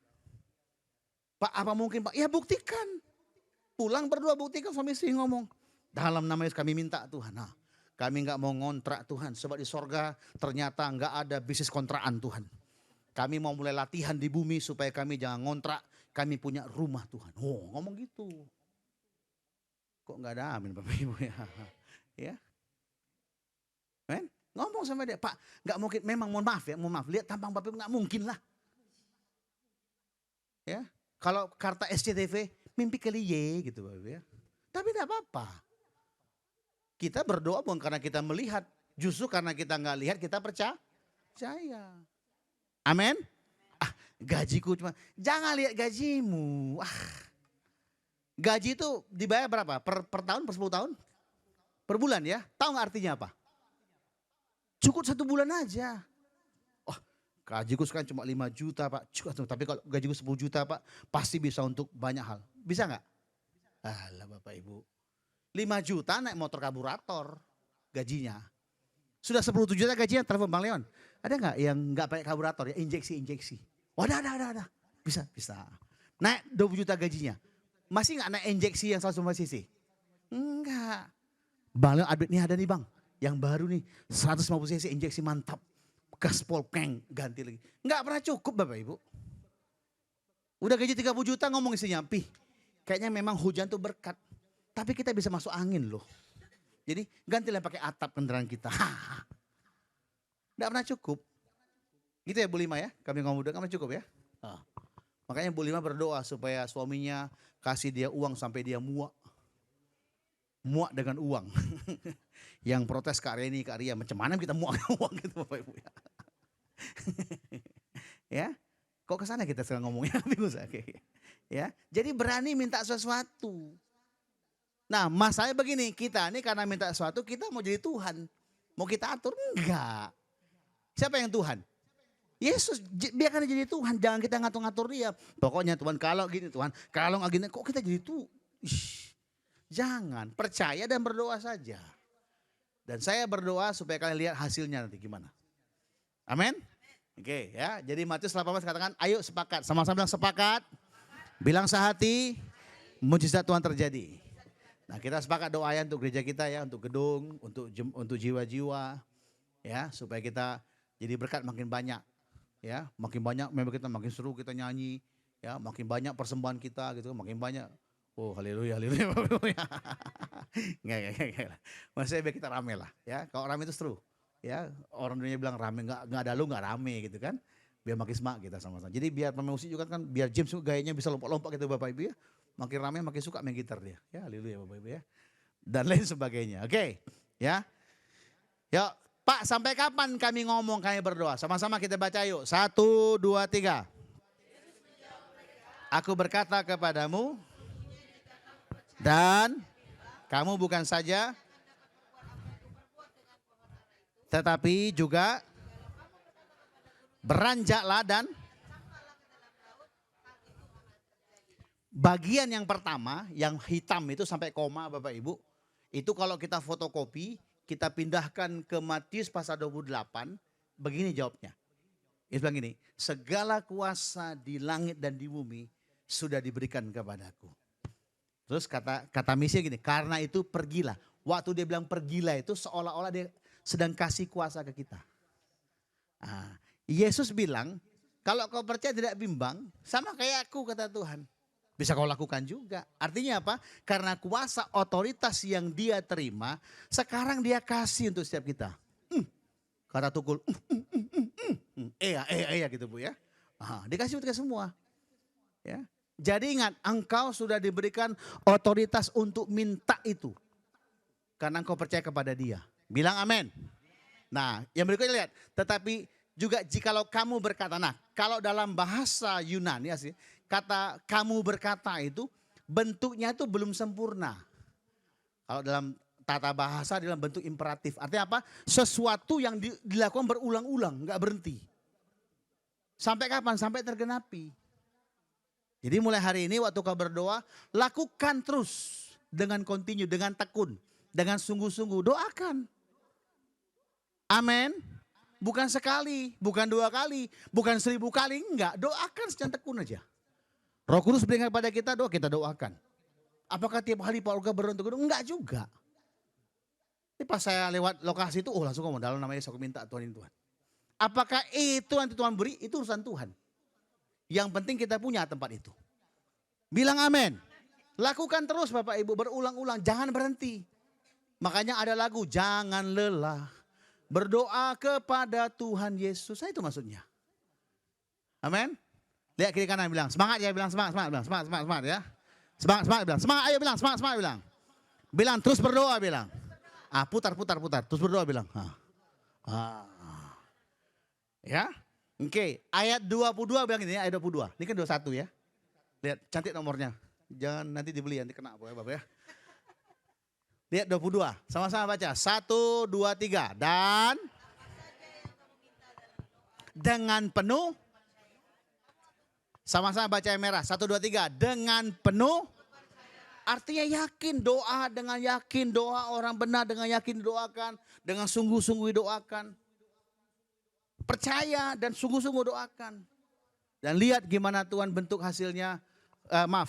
Pak, apa mungkin Pak? Ya buktikan. Pulang berdua buktikan, suami istri ngomong. Dalam nama Yesus kami minta Tuhan. Nah, kami nggak mau ngontrak Tuhan, sebab di sorga ternyata nggak ada bisnis kontrakan Tuhan. Kami mau mulai latihan di bumi supaya kami jangan ngontrak, kami punya rumah Tuhan. Oh, ngomong gitu. Kok nggak ada amin Bapak Ibu ya? Ya, men, ngomong sama dia, Pak, nggak mungkin. Memang mohon maaf, lihat tampang Bapak Ibu nggak mungkin lah. Ya, kalau karta SCTV mimpi kali ye gitu Bapak Ibu ya. Tapi tidak apa-apa. Kita berdoa bukan karena kita melihat, justru karena kita nggak lihat kita percaya. Amin. Gajiku cuma, jangan lihat gajimu. Gaji itu dibayar berapa? Per tahun, per 10 tahun? Per bulan ya? Tahu nggak artinya apa? Cukup 1 bulan aja. Gajiku sekarang cuma 5 juta Pak. Tapi kalau gajiku 10 juta Pak, pasti bisa untuk banyak hal. Bisa nggak? Alah Bapak Ibu. 5 juta naik motor karburator gajinya. Sudah 10 juta gajinya telepon Bang Leon. Ada nggak yang nggak pakai karburator ya? Injeksi. Oh ada. Bisa. Naik 20 juta gajinya. Masih nggak naik injeksi yang 150 cc? Enggak. Bang Leon ini ada nih Bang. Yang baru nih 150 cc injeksi mantap. Gaspol keng ganti lagi. Nggak pernah cukup Bapak Ibu. Udah gaji 30 juta ngomong istrinya, Pih, kayaknya memang hujan tuh berkat. Tapi kita bisa masuk angin loh. Jadi gantilah pakai atap kendaraan kita. Nggak pernah cukup. Gitu ya Bu Lima ya, kami ngomong udah nggak pernah cukup ya. Makanya Bu Lima berdoa supaya suaminya kasih dia uang sampai dia muak. Muak dengan uang. Yang protes Kak Reni, Kak Ria, macam mana kita muak uang gitu Bapak Ibu ya. Ya, kok kesana kita sekarang ngomongnya? Ya, jadi berani minta sesuatu. Nah masalahnya begini, kita ini karena minta sesuatu kita mau jadi Tuhan. Mau kita atur? Enggak. Siapa yang Tuhan? Yesus, biarkan dia jadi Tuhan, jangan kita ngatur-ngatur dia. Pokoknya Tuhan kalau gini Tuhan, kalau nggak gini kok kita jadi Tuhan? Jangan, percaya dan berdoa saja. Dan saya berdoa supaya kalian lihat hasilnya nanti gimana. Amin. Oke ya, jadi Matius 18 katakan ayo sepakat, sama-sama bilang sepakat. Bilang sehati, mujizat Tuhan terjadi. Nah kita sepakat doa ya untuk gereja kita ya, untuk gedung, untuk jiwa-jiwa. Ya supaya kita jadi berkat makin banyak. Ya makin banyak member kita, makin seru kita nyanyi. Ya makin banyak persembahan kita gitu, makin banyak. Oh haleluya. Enggak. Maksudnya biar kita rame lah ya. Kalau rame itu seru. Ya orang dunia bilang rame, enggak ada lu enggak rame gitu kan. Biar makin semangat kita sama-sama. Jadi biar pemain musik juga kan, biar James gayanya bisa lompat-lompat gitu Bapak Ibu ya. Makin rame makin suka main gitar dia. Ya haleluya Bapak Ibu ya. Dan lain sebagainya. Oke. Ya. Yuk Pak, sampai kapan kami ngomong, kami berdoa? Sama-sama kita baca yuk. 1, 2, 3. Aku berkata kepadamu dan kamu bukan saja tetapi juga beranjaklah dan bagian yang pertama yang hitam itu sampai koma Bapak Ibu. Itu kalau kita fotokopi, kita pindahkan ke Matius pasal 28, begini jawabnya. Dia bilang gini, segala kuasa di langit dan di bumi sudah diberikan kepadaku. Terus kata misinya gini, karena itu pergilah. Waktu dia bilang pergilah itu seolah-olah dia sedang kasih kuasa ke kita. Nah, Yesus bilang, kalau kau percaya tidak bimbang, sama kayak aku kata Tuhan. Bisa kau lakukan juga. Artinya apa? Karena kuasa otoritas yang dia terima, sekarang dia kasih untuk setiap kita. Kata tukul, iya gitu Bu ya. Dikasih untuk kita semua. Ya. Jadi ingat, engkau sudah diberikan otoritas untuk minta itu. Karena engkau percaya kepada dia. Bilang amin. Nah yang berikutnya lihat, tetapi juga jikalau kamu berkata, nah kalau dalam bahasa Yunani sih, kata kamu berkata itu bentuknya itu belum sempurna. Kalau dalam tata bahasa dalam bentuk imperatif. Artinya apa? Sesuatu yang dilakukan berulang-ulang, nggak berhenti. Sampai kapan? Sampai tergenapi. Jadi mulai hari ini waktu kau berdoa, lakukan terus dengan kontinu, dengan tekun, dengan sungguh-sungguh. Doakan. Amin. Bukan sekali, bukan 2 kali, bukan 1000 kali, enggak. Doakan secara tekun aja. Roh Kudus berikan kepada kita, doa kita doakan. Apakah tiap hari Pak Olga berdoa untuk itu? Enggak juga. Ini pas saya lewat lokasi itu, langsung ngomong dalam nama Yesus aku minta Tuhan ini Tuhan. Apakah itu nanti Tuhan beri? Itu urusan Tuhan. Yang penting kita punya tempat itu. Bilang amin. Lakukan terus Bapak Ibu, berulang-ulang, jangan berhenti. Makanya ada lagu, jangan lelah. Berdoa kepada Tuhan Yesus, itu maksudnya. Amin. Lihat kiri kanan bilang, semangat ya, bilang semangat, bilang semangat ya. Semangat bilang, semangat ayo bilang, semangat bilang. Bilang terus berdoa bilang. Putar, terus berdoa bilang. Ya, oke. Ayat 22 bilang ini, ayat 22. Ini kan 21 ya. Lihat, cantik nomornya. Jangan nanti dibeli, nanti kena Bapak ya. Lihat 22, sama-sama baca. 1, 2, 3. Dan dengan penuh. Sama-sama baca yang merah. 1, 2, 3. Dengan penuh. Artinya yakin, doa dengan yakin, doa orang benar dengan yakin didoakan, dengan sungguh-sungguh didoakan. Percaya dan sungguh-sungguh doakan. Dan lihat gimana Tuhan bentuk hasilnya,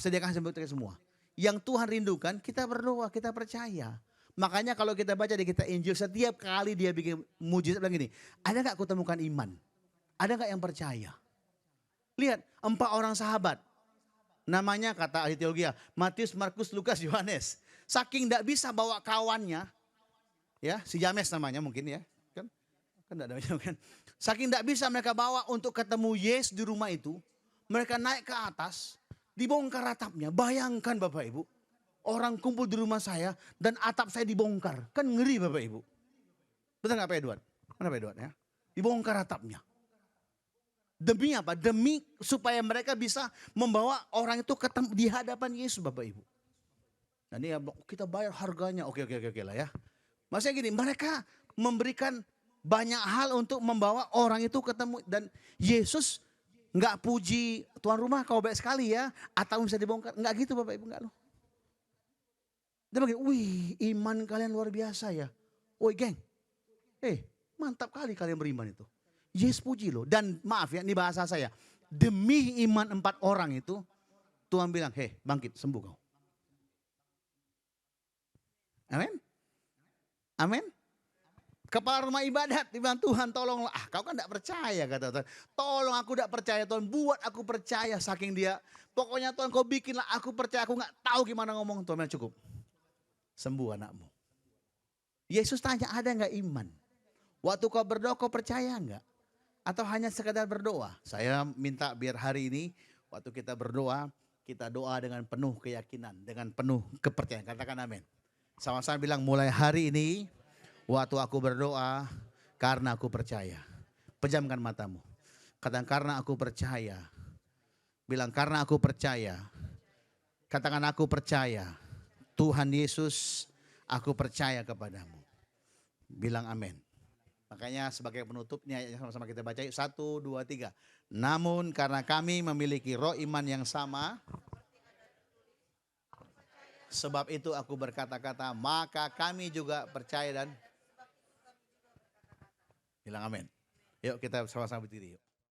sediakan hasil bentuknya semua. Yang Tuhan rindukan, kita berdoa, kita percaya. Makanya kalau kita baca di kitab Injil, setiap kali dia bikin mujizat bilang gini, ada gak kutemukan iman? Ada gak yang percaya? Lihat, 4 orang sahabat. Namanya kata ahli teologi, Matius, Markus, Lukas, Yohanes. Saking tidak bisa bawa kawannya, ya si Yames namanya mungkin ya, kan tidak ada kan. Saking tidak bisa mereka bawa untuk ketemu Yesus di rumah itu, mereka naik ke atas, dibongkar atapnya. Bayangkan Bapak Ibu, orang kumpul di rumah saya dan atap saya dibongkar, kan ngeri Bapak Ibu. Betul nggak Pak Edward? Mana Pak Edward ya? Dibongkar atapnya. Demi apa? Demi supaya mereka bisa membawa orang itu ketemu di hadapan Yesus Bapak Ibu. Nah ini ya, kita bayar harganya, oke lah ya. Maksudnya gini, mereka memberikan banyak hal untuk membawa orang itu ketemu. Dan Yesus nggak puji tuan rumah kau baik sekali ya, atau bisa dibongkar. Nggak gitu Bapak Ibu, nggak loh. Dia bilang, wih iman kalian luar biasa ya. Woi geng, mantap kali kalian beriman itu. Yesus puji loh. Dan maaf ya, ini bahasa saya. Demi iman 4 orang itu, Tuhan bilang, bangkit, sembuh kau. Amin. Amin. Kepala rumah ibadat, dia bilang, Tuhan tolonglah. Kau kan tidak percaya, kata Tuhan. Tolong aku tidak percaya Tuhan, buat aku percaya saking dia. Pokoknya Tuhan kau bikinlah aku percaya, aku nggak tahu gimana ngomong. Tuhan bilang cukup. Sembuh anakmu. Yesus tanya, ada nggak iman? Waktu kau berdoa, kau percaya nggak? Atau hanya sekadar berdoa? Saya minta biar hari ini waktu kita berdoa, kita doa dengan penuh keyakinan, dengan penuh kepercayaan. Katakan amin. Sama-sama bilang mulai hari ini waktu aku berdoa karena aku percaya. Pejamkan matamu. Katakan karena aku percaya. Bilang karena aku percaya. Katakan aku percaya. Tuhan Yesus, aku percaya kepadamu. Bilang amin. Makanya sebagai penutupnya sama-sama kita baca 1, 2, 3. Namun karena kami memiliki roh iman yang sama, sebab itu aku berkata-kata, maka kami juga percaya dan bilang amin. Yuk kita sama-sama berdiri yuk.